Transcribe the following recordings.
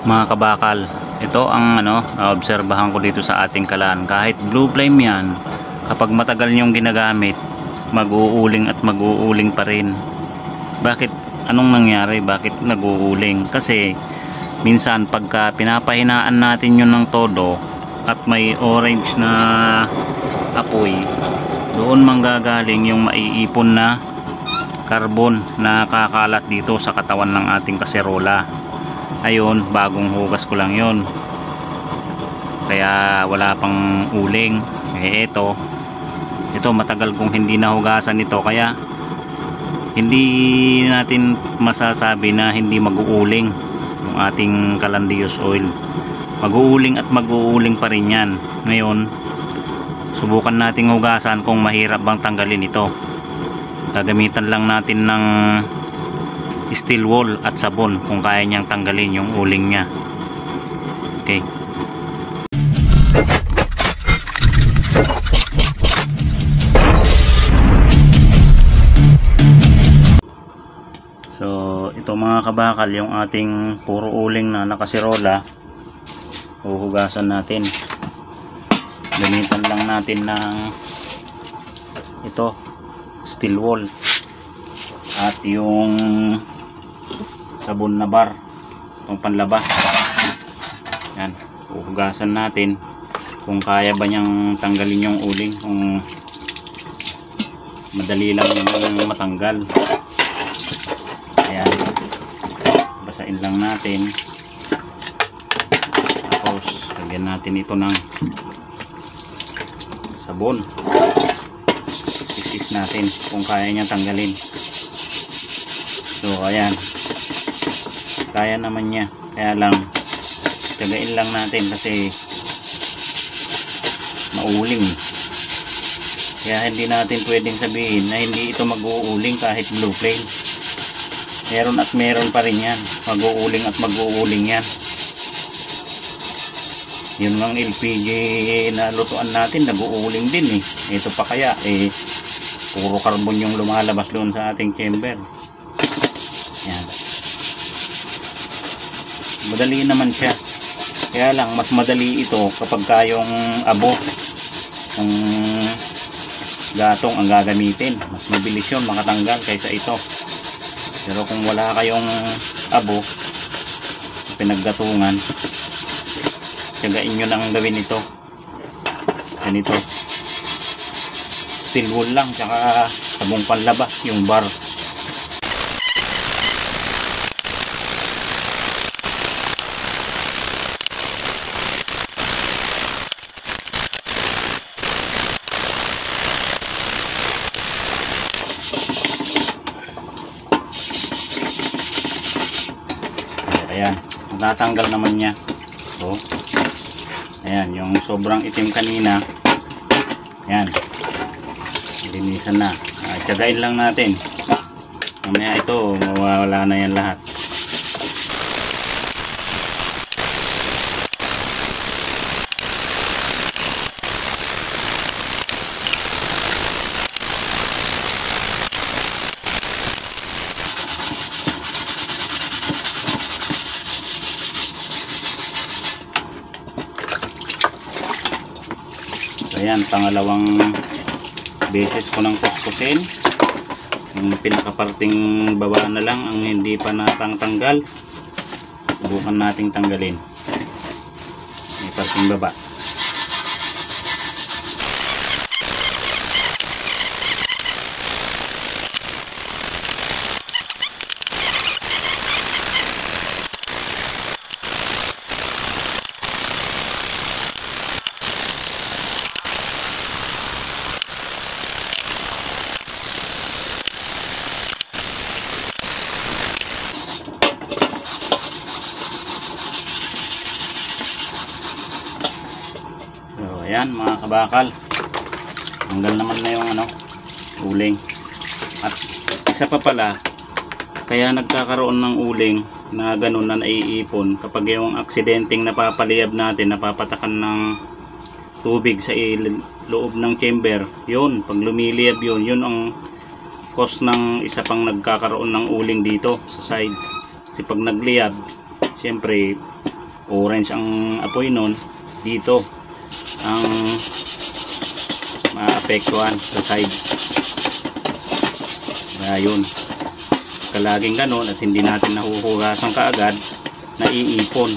Mga kabakal, ito ang naobserbahan ko dito sa ating kalan. Kahit blue flame yan, kapag matagal nyong ginagamit, mag-uuling at mag-uuling pa rin. Bakit? Anong nangyari? Bakit nag-uuling? Kasi minsan pagka pinapahinaan natin yun ng todo at may orange na apoy, doon manggagaling yung maiipon na carbon na kakalat dito sa katawan ng ating kaserola. Ayun, bagong hugas ko lang yun, kaya wala pang uling. Ito matagal kong hindi nahugasan ito, kaya hindi natin masasabi na hindi mag-uuling yung ating Calandios oil. Mag-uuling at mag-uuling pa rin yan. Ngayon, subukan nating hugasan kung mahirap bang tanggalin ito. Gagamitan lang natin ng steel wool at sabon kung kaya niyang tanggalin yung uling niya. Okay. So ito mga kabakal, yung ating puro uling na nakasirola, huhugasan natin. Gamitan lang natin ng ito, steel wool at yung sabon na bar, itong panlaba. Yan, huhugasan natin kung kaya ba niyang tanggalin yung uling, kung madali lang yung matanggal. Ayan, basain lang natin, tapos lagyan natin ito ng sabon, isis natin kung kaya niyang tanggalin. So ayan, kaya naman niya, kaya lang tagain lang natin kasi mauling. Kaya hindi natin pwedeng sabihin na hindi ito mag-uuling kahit blue flame. Meron at meron pa rin yan, mag-uuling at mag-uuling yan. Yun ang LPG na lutuan natin, nag-uuling din eh. Ito pa kaya puro carbon yung lumalabas doon sa ating chamber. Yan. Madali naman siya, kaya lang mas madali ito kapag kayong abo ng gatong ang gagamitin. Mas mabilis yun makatanggal kaysa ito. Pero kung wala kayong abo, pinaggatungan, tiyagain nyo nang gawin ito. Ganito, steel wool lang tsaka sabong panlaba, yung bar. Ayan, natatanggal naman niya. So, ayan, yung sobrang itim kanina, ayan, linisan na. Tiyagain lang natin. Mamaya ito, mawawala na yan lahat. Ayan, pangalawang beses ko nang kuskusin. Yung pinakaparting baba na lang ang hindi pa natanggal. Subukan nating tanggalin yung parting baba. Ayan mga kabakal, tanggal naman na yung uling. At isa pa pala, kaya nagkakaroon ng uling na ganun na naiipon kapag yung aksidenteng napapaliyab natin, napapatakan ng tubig sa loob ng chamber. Yun, pag lumiliyab yun ang cause ng isa pang nagkakaroon ng uling dito sa side. Kasi pag nagliyab, syempre orange ang apoy nun, dito ang maapektuhan sa side. Kaya yun, kalaging ganun at hindi natin nahuhugasan kaagad, naiipon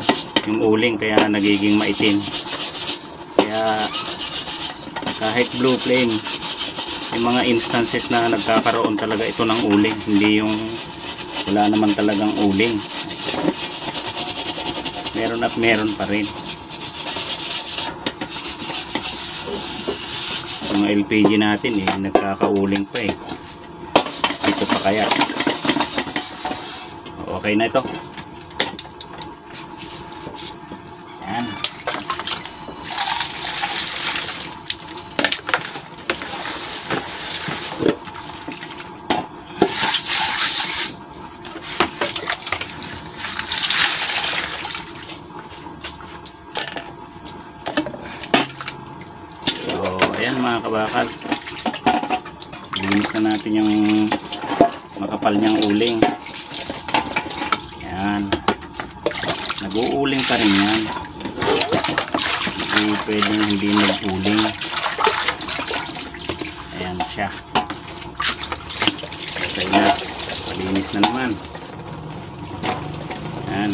yung uling kaya nagiging maitim. Kaya kahit blue flame, yung mga instances na nagkakaroon talaga ito ng uling, hindi yung wala naman talagang uling, meron at meron pa rin. Mga LPG natin nagkakauling pa dito pa kaya. Okay na ito. Yan. Ayan mga kabakal, linis na natin yung makapal niyang uling. Ayan, nag-uuling pa rin yan, hindi pwedeng hindi nag-uling. Ayan siya, okay na, linis na naman. Ayan,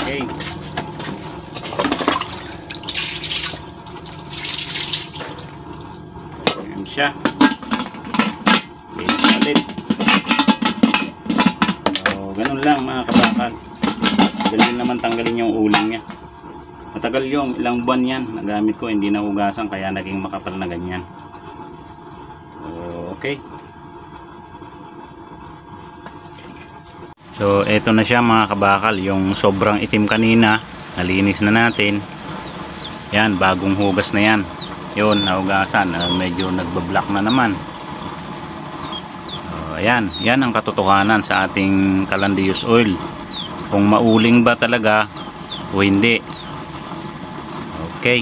okay. Siya ulit. So ganun lang mga kabakal, ganun naman tanggalin yung uling nya. Matagal yung ilang buwan yan nagamit ko, hindi nahugasan kaya naging makapal na ganyan. Okay, so eto na siya mga kabakal, yung sobrang itim kanina nalinis na natin. Yan, bagong hugas na yan. Yun, nahugasan, medyo nagbablock na naman. Ayan, yan ang katotohanan sa ating Calandius oil, kung mauling ba talaga o hindi. Okay.